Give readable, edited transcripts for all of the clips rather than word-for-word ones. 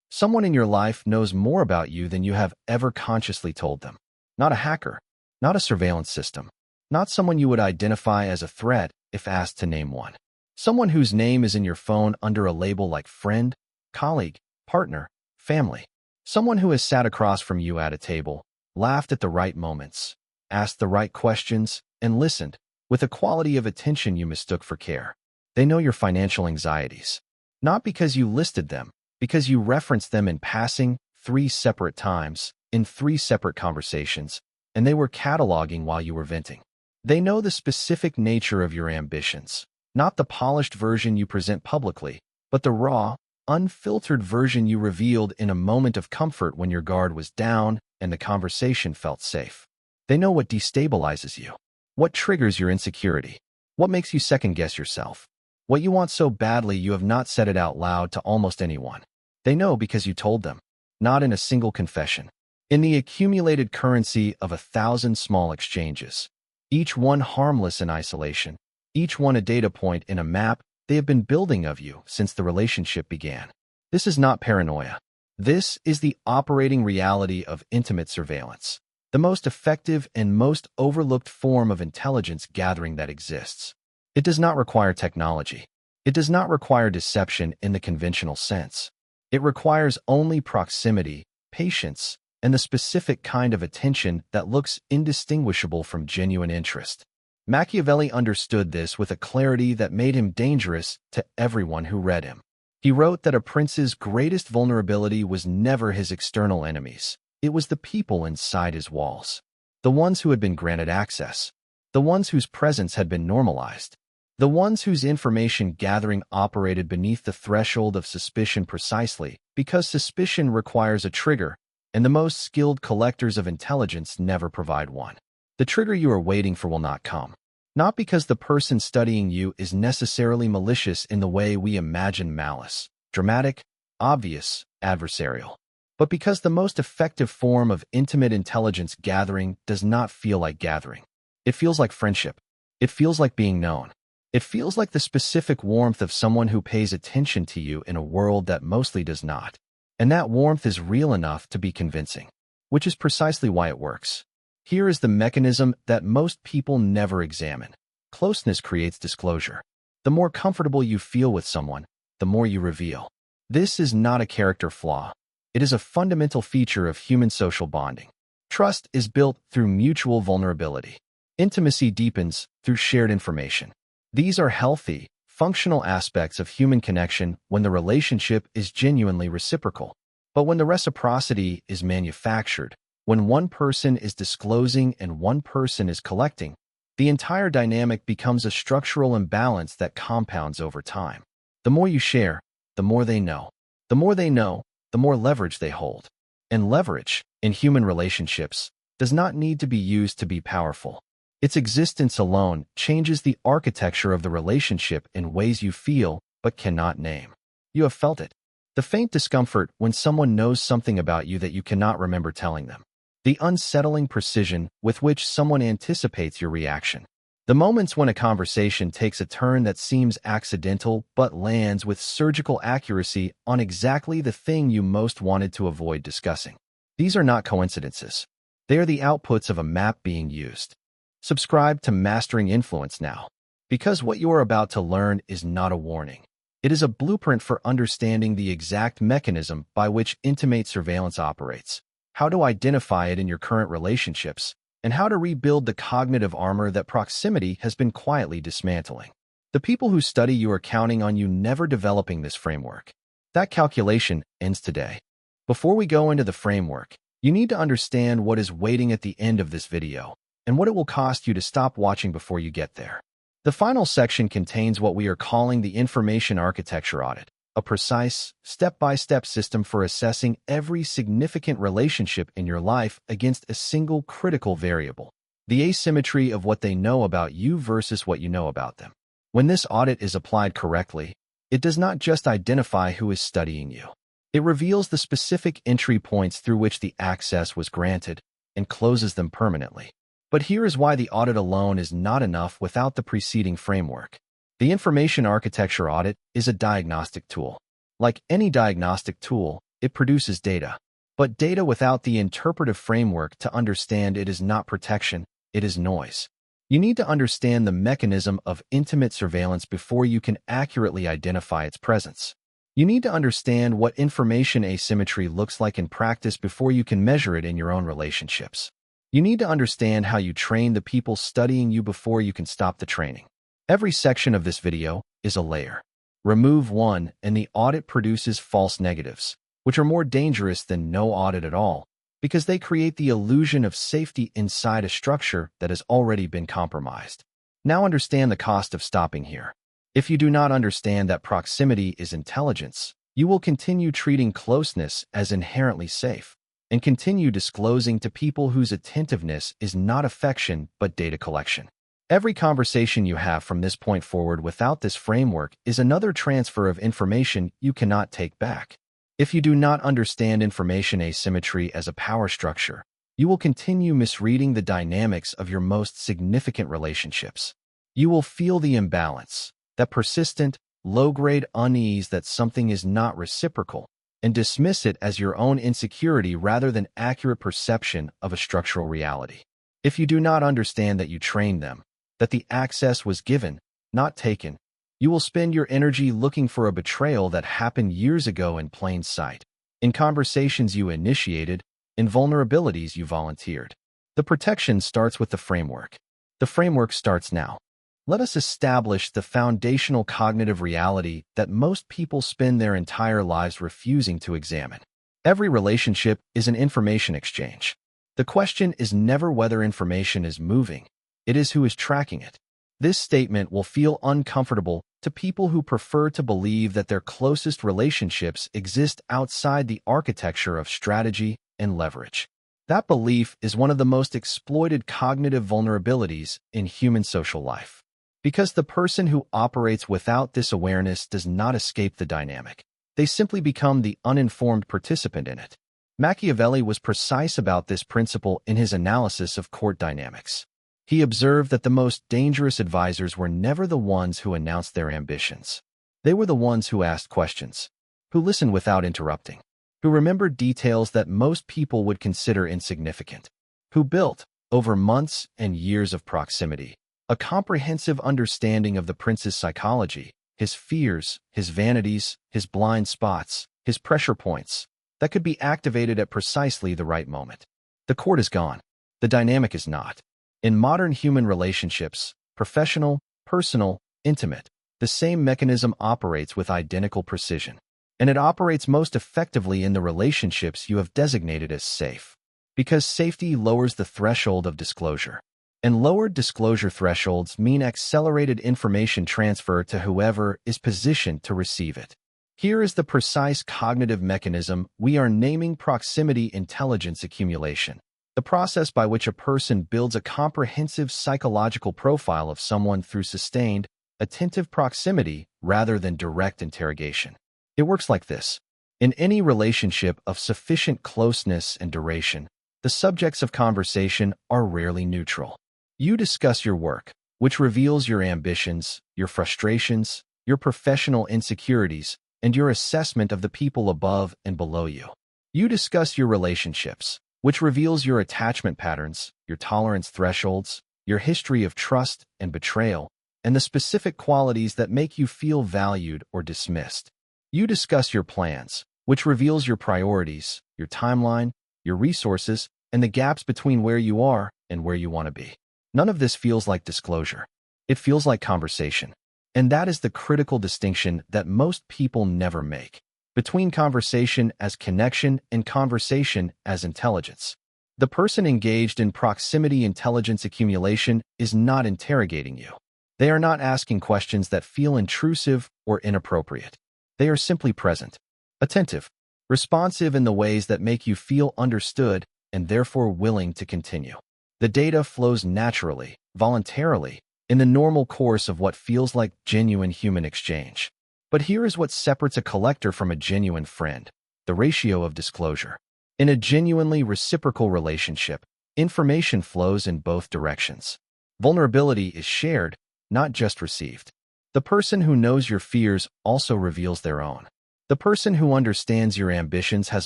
Someone in your life knows more about you than you have ever consciously told them. Not a hacker, not a surveillance system, not someone you would identify as a threat if asked to name one. Someone whose name is in your phone under a label like friend, colleague, partner, family. Someone who has sat across from you at a table, laughed at the right moments, asked the right questions, and listened with a quality of attention you mistook for care. They know your financial anxieties. Not because you listed them, because you referenced them in passing 3 separate times, in 3 separate conversations, and they were cataloging while you were venting. They know the specific nature of your ambitions, not the polished version you present publicly, but the raw, unfiltered version you revealed in a moment of comfort when your guard was down and the conversation felt safe. They know what destabilizes you, what triggers your insecurity, what makes you second-guess yourself, what you want so badly you have not said it out loud to almost anyone. They know because you told them, not in a single confession. In the accumulated currency of 1,000 small exchanges, each one harmless in isolation, each one a data point in a map they have been building of you since the relationship began. This is not paranoia. This is the operating reality of intimate surveillance, the most effective and most overlooked form of intelligence gathering that exists. It does not require technology. It does not require deception in the conventional sense. It requires only proximity, patience, and the specific kind of attention that looks indistinguishable from genuine interest. Machiavelli understood this with a clarity that made him dangerous to everyone who read him. He wrote that a prince's greatest vulnerability was never his external enemies. It was the people inside his walls. The ones who had been granted access. The ones whose presence had been normalized. The ones whose information gathering operated beneath the threshold of suspicion precisely because suspicion requires a trigger, and the most skilled collectors of intelligence never provide one. The trigger you are waiting for will not come. Not because the person studying you is necessarily malicious in the way we imagine malice, dramatic, obvious, adversarial, but because the most effective form of intimate intelligence gathering does not feel like gathering. It feels like friendship. It feels like being known. It feels like the specific warmth of someone who pays attention to you in a world that mostly does not. And that warmth is real enough to be convincing, which is precisely why it works. Here is the mechanism that most people never examine. Closeness creates disclosure. The more comfortable you feel with someone, the more you reveal. This is not a character flaw. It is a fundamental feature of human social bonding. Trust is built through mutual vulnerability. Intimacy deepens through shared information. These are healthy, functional aspects of human connection when the relationship is genuinely reciprocal. But when the reciprocity is manufactured, when one person is disclosing and one person is collecting, the entire dynamic becomes a structural imbalance that compounds over time. The more you share, the more they know. The more they know, the more leverage they hold. And leverage, in human relationships, does not need to be used to be powerful. Its existence alone changes the architecture of the relationship in ways you feel but cannot name. You have felt it. The faint discomfort when someone knows something about you that you cannot remember telling them. The unsettling precision with which someone anticipates your reaction. The moments when a conversation takes a turn that seems accidental but lands with surgical accuracy on exactly the thing you most wanted to avoid discussing. These are not coincidences. They are the outputs of a map being used. Subscribe to Mastering Influence now, because what you are about to learn is not a warning. It is a blueprint for understanding the exact mechanism by which intimate surveillance operates, how to identify it in your current relationships, and how to rebuild the cognitive armor that proximity has been quietly dismantling. The people who study you are counting on you never developing this framework. That calculation ends today. Before we go into the framework, you need to understand what is waiting at the end of this video, and what it will cost you to stop watching before you get there. The final section contains what we are calling the Information Architecture Audit, a precise, step-by-step system for assessing every significant relationship in your life against a single critical variable, the asymmetry of what they know about you versus what you know about them. When this audit is applied correctly, it does not just identify who is studying you. It reveals the specific entry points through which the access was granted and closes them permanently. But here is why the audit alone is not enough without the preceding framework. The Information Architecture Audit is a diagnostic tool. Like any diagnostic tool, it produces data. But data without the interpretive framework to understand it is not protection, it is noise. You need to understand the mechanism of intimate surveillance before you can accurately identify its presence. You need to understand what information asymmetry looks like in practice before you can measure it in your own relationships. You need to understand how you train the people studying you before you can stop the training. Every section of this video is a layer. Remove one, and the audit produces false negatives, which are more dangerous than no audit at all, because they create the illusion of safety inside a structure that has already been compromised. Now understand the cost of stopping here. If you do not understand that proximity is intelligence, you will continue treating closeness as inherently safe, and continue disclosing to people whose attentiveness is not affection but data collection. Every conversation you have from this point forward without this framework is another transfer of information you cannot take back. If you do not understand information asymmetry as a power structure, you will continue misreading the dynamics of your most significant relationships. You will feel the imbalance, that persistent, low-grade unease that something is not reciprocal, and dismiss it as your own insecurity rather than accurate perception of a structural reality. If you do not understand that you trained them, that the access was given, not taken, you will spend your energy looking for a betrayal that happened years ago in plain sight, in conversations you initiated, in vulnerabilities you volunteered. The protection starts with the framework. The framework starts now. Let us establish the foundational cognitive reality that most people spend their entire lives refusing to examine. Every relationship is an information exchange. The question is never whether information is moving, it is who is tracking it. This statement will feel uncomfortable to people who prefer to believe that their closest relationships exist outside the architecture of strategy and leverage. That belief is one of the most exploited cognitive vulnerabilities in human social life. Because the person who operates without this awareness does not escape the dynamic. They simply become the uninformed participant in it. Machiavelli was precise about this principle in his analysis of court dynamics. He observed that the most dangerous advisors were never the ones who announced their ambitions. They were the ones who asked questions, who listened without interrupting, who remembered details that most people would consider insignificant, who built, over months and years of proximity, a comprehensive understanding of the prince's psychology, his fears, his vanities, his blind spots, his pressure points, that could be activated at precisely the right moment. The court is gone. The dynamic is not. In modern human relationships, professional, personal, intimate, the same mechanism operates with identical precision. And it operates most effectively in the relationships you have designated as safe. Because safety lowers the threshold of disclosure. And lowered disclosure thresholds mean accelerated information transfer to whoever is positioned to receive it. Here is the precise cognitive mechanism we are naming proximity intelligence accumulation. The process by which a person builds a comprehensive psychological profile of someone through sustained, attentive proximity rather than direct interrogation. It works like this. In any relationship of sufficient closeness and duration, the subjects of conversation are rarely neutral. You discuss your work, which reveals your ambitions, your frustrations, your professional insecurities, and your assessment of the people above and below you. You discuss your relationships, which reveals your attachment patterns, your tolerance thresholds, your history of trust and betrayal, and the specific qualities that make you feel valued or dismissed. You discuss your plans, which reveals your priorities, your timeline, your resources, and the gaps between where you are and where you want to be. None of this feels like disclosure. It feels like conversation. And that is the critical distinction that most people never make between conversation as connection and conversation as intelligence. The person engaged in proximity intelligence accumulation is not interrogating you. They are not asking questions that feel intrusive or inappropriate. They are simply present, attentive, responsive in the ways that make you feel understood and therefore willing to continue. The data flows naturally, voluntarily, in the normal course of what feels like genuine human exchange. But here is what separates a collector from a genuine friend: the ratio of disclosure. In a genuinely reciprocal relationship, information flows in both directions. Vulnerability is shared, not just received. The person who knows your fears also reveals their own. The person who understands your ambitions has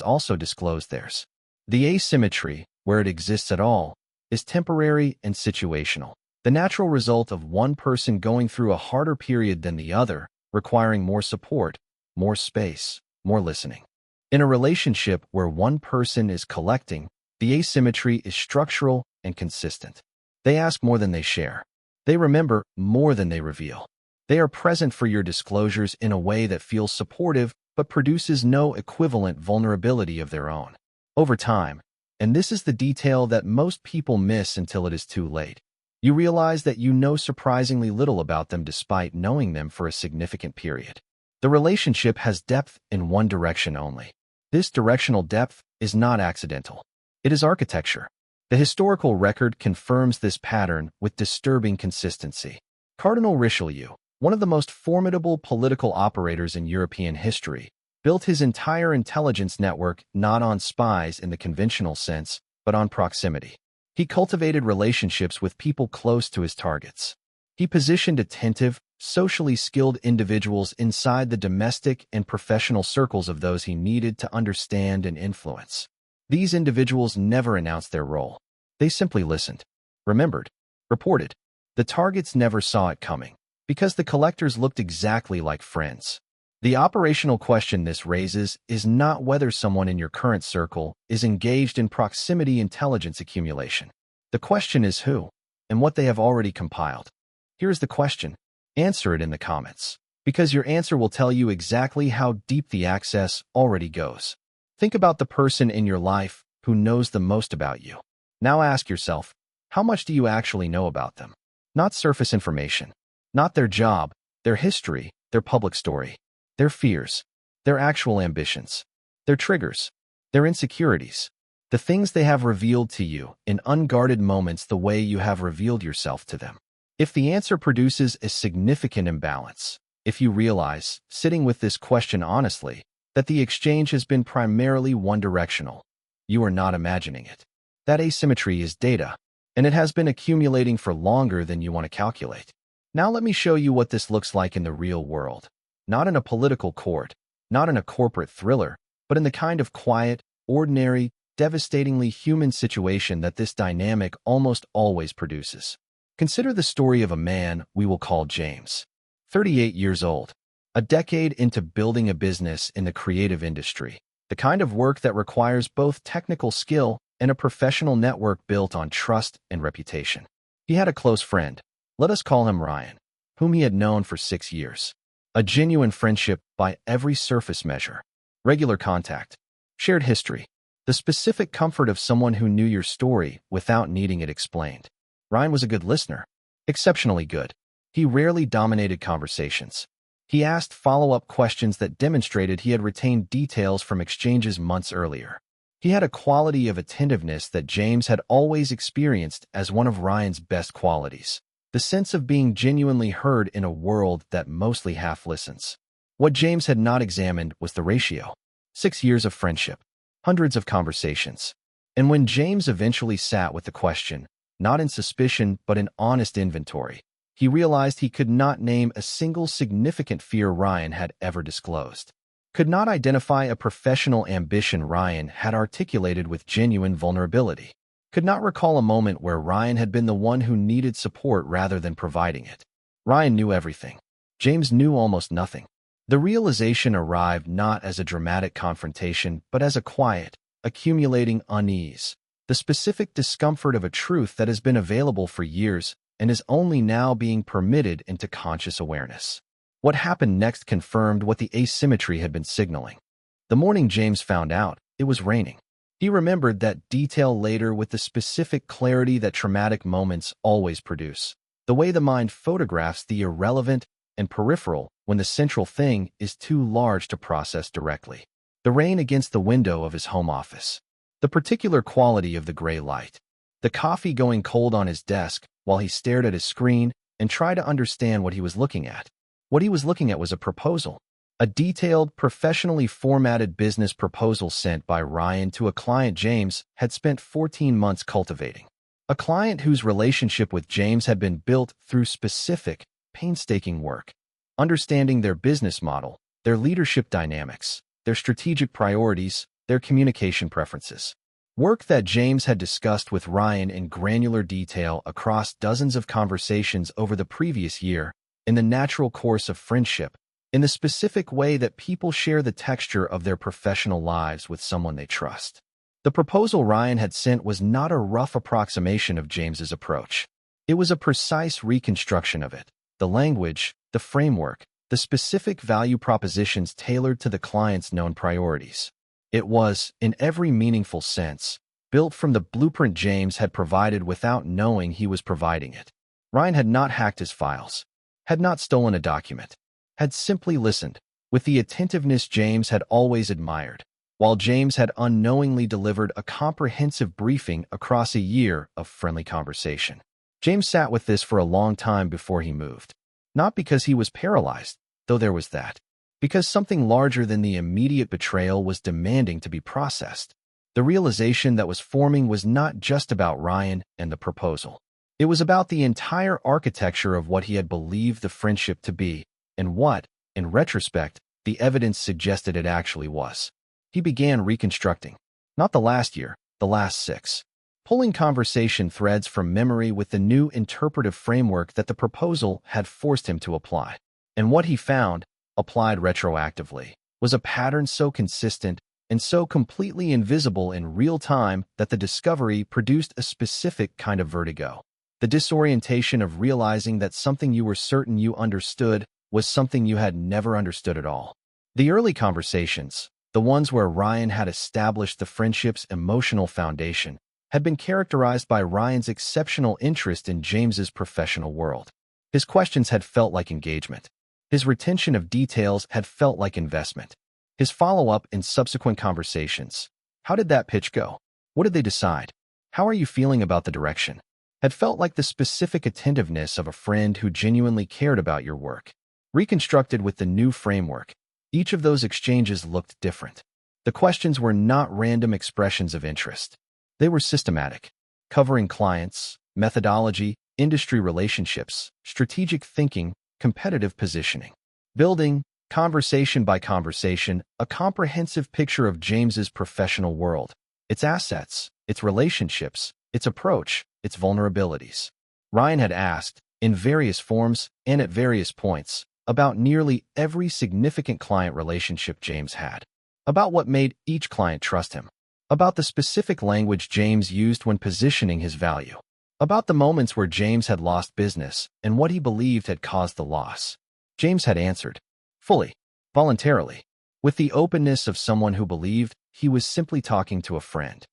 also disclosed theirs. The asymmetry, where it exists at all, is temporary and situational. The natural result of one person going through a harder period than the other, requiring more support, more space, more listening. In a relationship where one person is collecting, the asymmetry is structural and consistent. They ask more than they share. They remember more than they reveal. They are present for your disclosures in a way that feels supportive but produces no equivalent vulnerability of their own. Over time, and this is the detail that most people miss until it is too late, you realize that you know surprisingly little about them despite knowing them for a significant period. The relationship has depth in one direction only. This directional depth is not accidental. It is architecture. The historical record confirms this pattern with disturbing consistency. Cardinal Richelieu, one of the most formidable political operators in European history, built his entire intelligence network not on spies in the conventional sense, but on proximity. He cultivated relationships with people close to his targets. He positioned attentive, socially skilled individuals inside the domestic and professional circles of those he needed to understand and influence. These individuals never announced their role. They simply listened, remembered, reported. The targets never saw it coming, because the collectors looked exactly like friends. The operational question this raises is not whether someone in your current circle is engaged in proximity intelligence accumulation. The question is who, and what they have already compiled. Here's the question. Answer it in the comments, because your answer will tell you exactly how deep the access already goes. Think about the person in your life who knows the most about you. Now ask yourself, how much do you actually know about them? Not surface information, not their job, their history, their public story, their fears, their actual ambitions, their triggers, their insecurities, the things they have revealed to you in unguarded moments the way you have revealed yourself to them. If the answer produces a significant imbalance, if you realize, sitting with this question honestly, that the exchange has been primarily one-directional, you are not imagining it. That asymmetry is data, and it has been accumulating for longer than you want to calculate. Now let me show you what this looks like in the real world. Not in a political court, not in a corporate thriller, but in the kind of quiet, ordinary, devastatingly human situation that this dynamic almost always produces. Consider the story of a man we will call James, 38 years old, a decade into building a business in the creative industry, the kind of work that requires both technical skill and a professional network built on trust and reputation. He had a close friend, let us call him Ryan, whom he had known for 6 years. A genuine friendship by every surface measure. Regular contact. Shared history. The specific comfort of someone who knew your story without needing it explained. Ryan was a good listener. Exceptionally good. He rarely dominated conversations. He asked follow-up questions that demonstrated he had retained details from exchanges months earlier. He had a quality of attentiveness that James had always experienced as one of Ryan's best qualities. The sense of being genuinely heard in a world that mostly half listens. What James had not examined was the ratio. 6 years of friendship. Hundreds of conversations. And when James eventually sat with the question, not in suspicion but in honest inventory, he realized he could not name a single significant fear Ryan had ever disclosed. Could not identify a professional ambition Ryan had articulated with genuine vulnerability. Could not recall a moment where Ryan had been the one who needed support rather than providing it. Ryan knew everything. James knew almost nothing. The realization arrived not as a dramatic confrontation, but as a quiet, accumulating unease. The specific discomfort of a truth that has been available for years and is only now being permitted into conscious awareness. What happened next confirmed what the asymmetry had been signaling. The morning James found out, it was raining. He remembered that detail later with the specific clarity that traumatic moments always produce. The way the mind photographs the irrelevant and peripheral when the central thing is too large to process directly. The rain against the window of his home office. The particular quality of the gray light. The coffee going cold on his desk while he stared at his screen and tried to understand what he was looking at. What he was looking at was a proposal. A detailed, professionally formatted business proposal sent by Ryan to a client James had spent 14 months cultivating. A client whose relationship with James had been built through specific, painstaking work. Understanding their business model, their leadership dynamics, their strategic priorities, their communication preferences. Work that James had discussed with Ryan in granular detail across dozens of conversations over the previous year, in the natural course of friendship, in the specific way that people share the texture of their professional lives with someone they trust. The proposal Ryan had sent was not a rough approximation of James's approach. It was a precise reconstruction of it, the language, the framework, the specific value propositions tailored to the client's known priorities. It was, in every meaningful sense, built from the blueprint James had provided without knowing he was providing it. Ryan had not hacked his files, had not stolen a document, had simply listened, with the attentiveness James had always admired, while James had unknowingly delivered a comprehensive briefing across a year of friendly conversation. James sat with this for a long time before he moved. Not because he was paralyzed, though there was that. Because something larger than the immediate betrayal was demanding to be processed. The realization that was forming was not just about Ryan and the proposal. It was about the entire architecture of what he had believed the friendship to be, and what, in retrospect, the evidence suggested it actually was. He began reconstructing. Not the last year, the last 6. Pulling conversation threads from memory with the new interpretive framework that the proposal had forced him to apply. And what he found, applied retroactively, was a pattern so consistent and so completely invisible in real time that the discovery produced a specific kind of vertigo. The disorientation of realizing that something you were certain you understood was something you had never understood at all. The early conversations, the ones where Ryan had established the friendship's emotional foundation, had been characterized by Ryan's exceptional interest in James's professional world. His questions had felt like engagement. His retention of details had felt like investment. His follow-up in subsequent conversations. How did that pitch go? What did they decide? How are you feeling about the direction? Had felt like the specific attentiveness of a friend who genuinely cared about your work. Reconstructed with the new framework, each of those exchanges looked different. The questions were not random expressions of interest. They were systematic, covering clients, methodology, industry relationships, strategic thinking, competitive positioning. Building, conversation by conversation, a comprehensive picture of James's professional world, its assets, its relationships, its approach, its vulnerabilities. Ryan had asked, in various forms and at various points, about nearly every significant client relationship James had. About what made each client trust him. About the specific language James used when positioning his value. About the moments where James had lost business and what he believed had caused the loss. James had answered, fully, voluntarily, with the openness of someone who believed he was simply talking to a friend.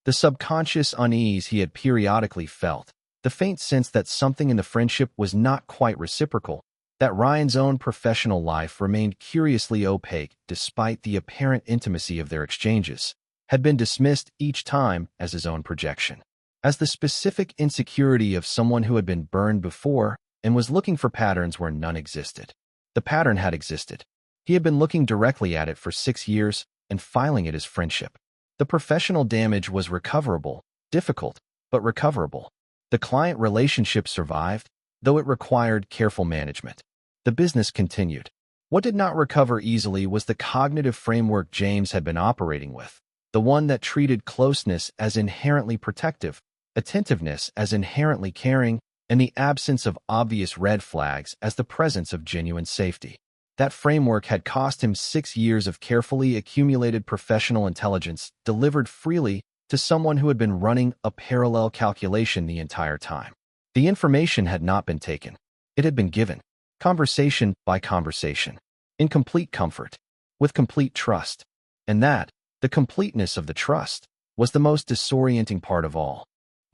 The subconscious unease he had periodically felt, the faint sense that something in the friendship was not quite reciprocal, that Ryan's own professional life remained curiously opaque despite the apparent intimacy of their exchanges, had been dismissed each time as his own projection. As the specific insecurity of someone who had been burned before and was looking for patterns where none existed. The pattern had existed. He had been looking directly at it for 6 years and filing it as friendship. The professional damage was recoverable, difficult, but recoverable. The client relationship survived, though it required careful management. The business continued. What did not recover easily was the cognitive framework James had been operating with, the one that treated closeness as inherently protective, attentiveness as inherently caring, and the absence of obvious red flags as the presence of genuine safety. That framework had cost him 6 years of carefully accumulated professional intelligence delivered freely to someone who had been running a parallel calculation the entire time. The information had not been taken. It had been given, conversation by conversation, in complete comfort, with complete trust. And that, the completeness of the trust, was the most disorienting part of all.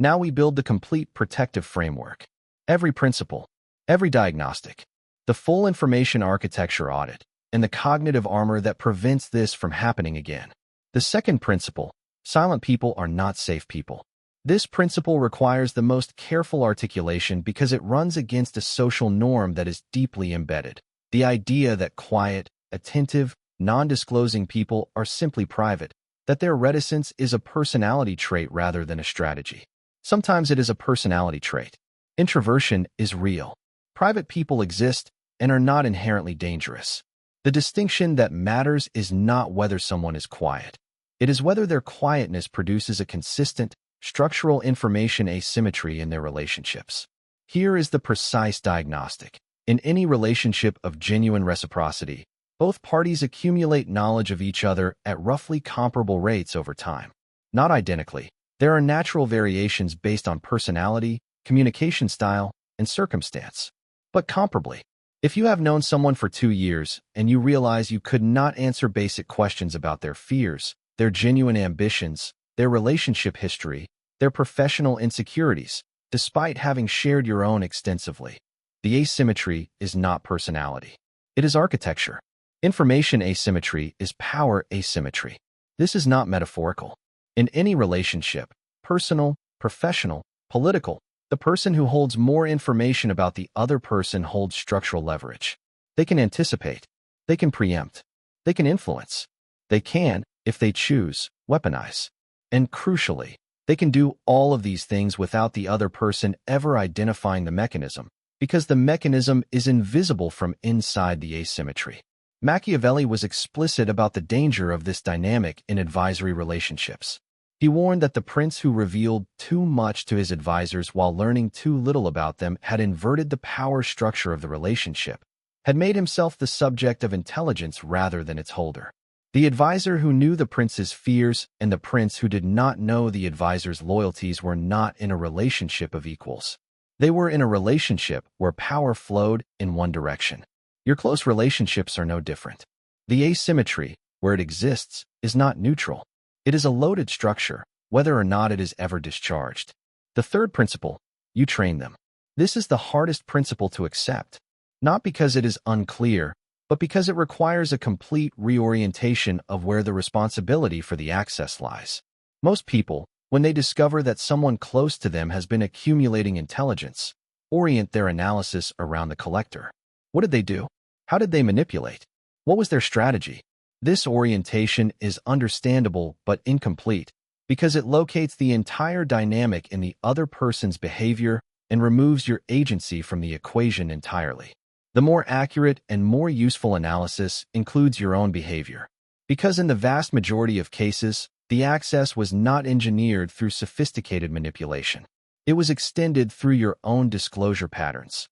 Now we build the complete protective framework. Every principle, every diagnostic, the full information architecture audit, and the cognitive armor that prevents this from happening again. The second principle, silent people are not safe people. This principle requires the most careful articulation because it runs against a social norm that is deeply embedded. The idea that quiet, attentive, non-disclosing people are simply private, that their reticence is a personality trait rather than a strategy. Sometimes it is a personality trait. Introversion is real. Private people exist and are not inherently dangerous. The distinction that matters is not whether someone is quiet. It is whether their quietness produces a consistent, structural information asymmetry in their relationships. Here is the precise diagnostic. In any relationship of genuine reciprocity, both parties accumulate knowledge of each other at roughly comparable rates over time. Not identically. There are natural variations based on personality, communication style, and circumstance. But comparably. If you have known someone for 2 years and you realize you could not answer basic questions about their fears, their genuine ambitions, their relationship history, their professional insecurities, despite having shared your own extensively, the asymmetry is not personality. It is architecture. Information asymmetry is power asymmetry. This is not metaphorical. In any relationship, personal, professional, political, the person who holds more information about the other person holds structural leverage. They can anticipate. They can preempt. They can influence. They can, if they choose, weaponize. And crucially, they can do all of these things without the other person ever identifying the mechanism, because the mechanism is invisible from inside the asymmetry. Machiavelli was explicit about the danger of this dynamic in advisory relationships. He warned that the prince who revealed too much to his advisors while learning too little about them had inverted the power structure of the relationship, had made himself the subject of intelligence rather than its holder. The advisor who knew the prince's fears and the prince who did not know the advisor's loyalties were not in a relationship of equals. They were in a relationship where power flowed in one direction. Your close relationships are no different. The asymmetry, where it exists, is not neutral. It is a loaded structure, whether or not it is ever discharged. The third principle, you train them. This is the hardest principle to accept, not because it is unclear, but because it requires a complete reorientation of where the responsibility for the access lies. Most people, when they discover that someone close to them has been accumulating intelligence, orient their analysis around the collector. What did they do? How did they manipulate? What was their strategy? This orientation is understandable but incomplete because it locates the entire dynamic in the other person's behavior and removes your agency from the equation entirely. The more accurate and more useful analysis includes your own behavior, because in the vast majority of cases, the access was not engineered through sophisticated manipulation. It was extended through your own disclosure patterns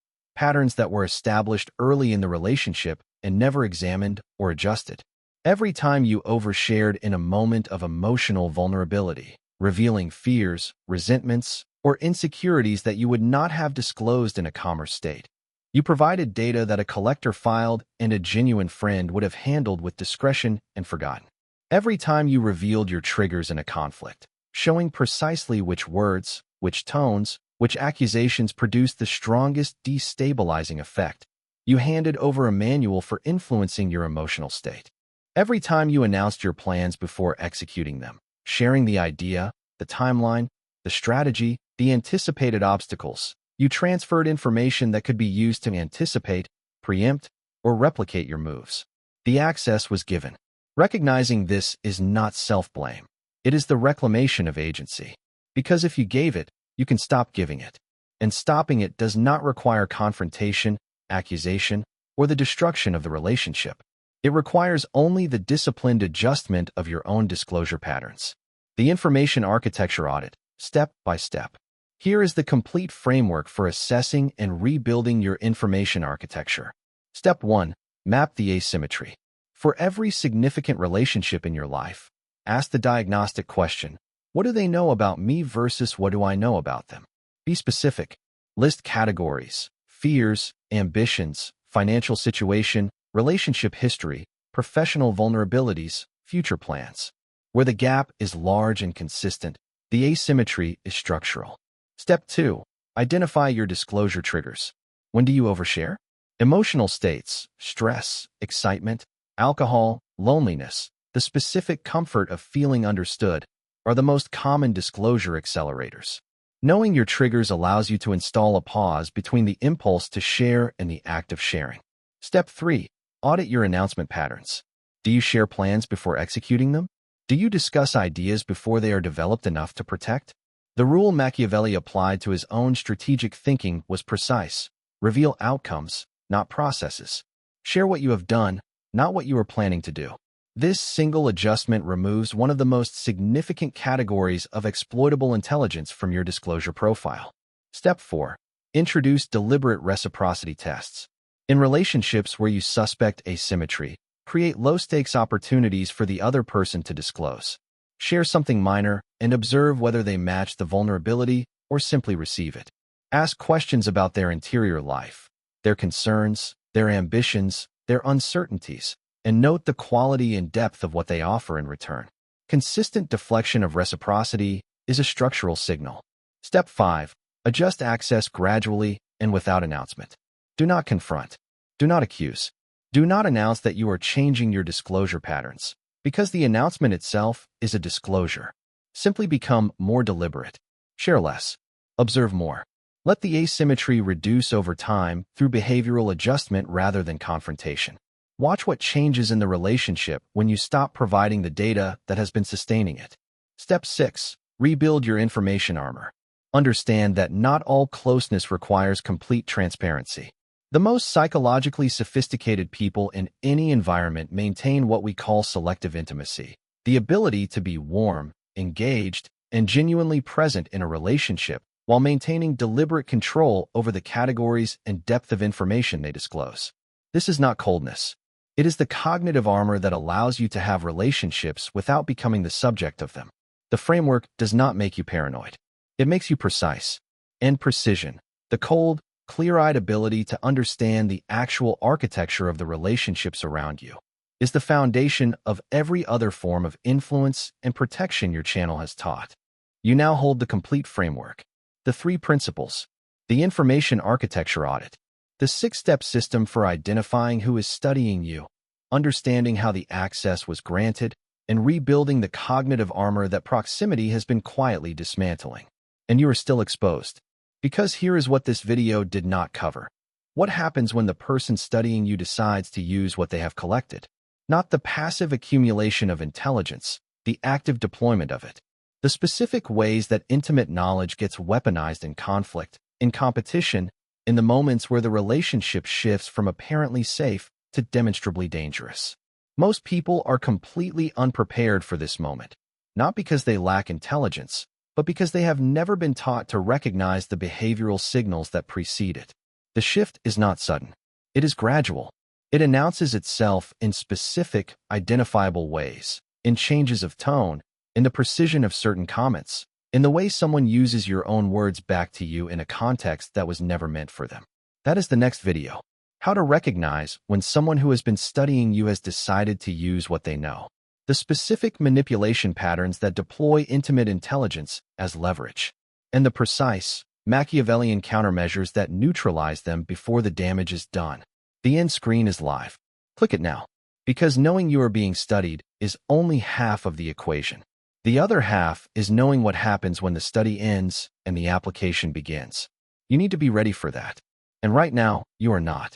that were established early in the relationship and never examined or adjusted. Every time you overshared in a moment of emotional vulnerability, revealing fears, resentments, or insecurities that you would not have disclosed in a calmer state, you provided data that a collector filed and a genuine friend would have handled with discretion and forgotten. Every time you revealed your triggers in a conflict, showing precisely which words, which tones, which accusations produced the strongest destabilizing effect, you handed over a manual for influencing your emotional state. Every time you announced your plans before executing them, sharing the idea, the timeline, the strategy, the anticipated obstacles, you transferred information that could be used to anticipate, preempt, or replicate your moves. The access was given. Recognizing this is not self-blame. It is the reclamation of agency. Because if you gave it, you can stop giving it. And stopping it does not require confrontation, accusation, or the destruction of the relationship. It requires only the disciplined adjustment of your own disclosure patterns. The Information Architecture Audit, step by step. Here is the complete framework for assessing and rebuilding your information architecture. Step 1. Map the asymmetry. For every significant relationship in your life, ask the diagnostic question, what do they know about me versus what do I know about them? Be specific. List categories, fears, ambitions, financial situation, relationship history, professional vulnerabilities, future plans. Where the gap is large and consistent, the asymmetry is structural. Step 2. Identify your disclosure triggers. When do you overshare? Emotional states, stress, excitement, alcohol, loneliness, the specific comfort of feeling understood, are the most common disclosure accelerators. Knowing your triggers allows you to install a pause between the impulse to share and the act of sharing. Step 3. Audit your announcement patterns. Do you share plans before executing them? Do you discuss ideas before they are developed enough to protect? The rule Machiavelli applied to his own strategic thinking was precise. Reveal outcomes, not processes. Share what you have done, not what you are planning to do. This single adjustment removes one of the most significant categories of exploitable intelligence from your disclosure profile. Step 4. Introduce deliberate reciprocity tests. In relationships where you suspect asymmetry, create low-stakes opportunities for the other person to disclose. Share something minor and observe whether they match the vulnerability or simply receive it. Ask questions about their interior life, their concerns, their ambitions, their uncertainties, and note the quality and depth of what they offer in return. Consistent deflection of reciprocity is a structural signal. Step 5. Adjust access gradually and without announcement. Do not confront. Do not accuse. Do not announce that you are changing your disclosure patterns, because the announcement itself is a disclosure. Simply become more deliberate. Share less. Observe more. Let the asymmetry reduce over time through behavioral adjustment rather than confrontation. Watch what changes in the relationship when you stop providing the data that has been sustaining it. Step 6. Rebuild your information armor. Understand that not all closeness requires complete transparency. The most psychologically sophisticated people in any environment maintain what we call selective intimacy, the ability to be warm, engaged, and genuinely present in a relationship while maintaining deliberate control over the categories and depth of information they disclose. This is not coldness. It is the cognitive armor that allows you to have relationships without becoming the subject of them. The framework does not make you paranoid. It makes you precise. And precision, the cold, clear-eyed ability to understand the actual architecture of the relationships around you, is the foundation of every other form of influence and protection your channel has taught. You now hold the complete framework. The 3 principles. The Information Architecture Audit. The 6-step system for identifying who is studying you, understanding how the access was granted, and rebuilding the cognitive armor that proximity has been quietly dismantling. And you are still exposed. Because here is what this video did not cover. What happens when the person studying you decides to use what they have collected? Not the passive accumulation of intelligence, the active deployment of it. The specific ways that intimate knowledge gets weaponized in conflict, in competition, in the moments where the relationship shifts from apparently safe to demonstrably dangerous. Most people are completely unprepared for this moment, not because they lack intelligence, but because they have never been taught to recognize the behavioral signals that precede it. The shift is not sudden. It is gradual. It announces itself in specific, identifiable ways, in changes of tone, in the precision of certain comments, in the way someone uses your own words back to you in a context that was never meant for them. That is the next video. How to recognize when someone who has been studying you has decided to use what they know. The specific manipulation patterns that deploy intimate intelligence as leverage. And the precise, Machiavellian countermeasures that neutralize them before the damage is done. The end screen is live. Click it now. Because knowing you are being studied is only half of the equation. The other half is knowing what happens when the study ends and the application begins. You need to be ready for that. And right now, you are not.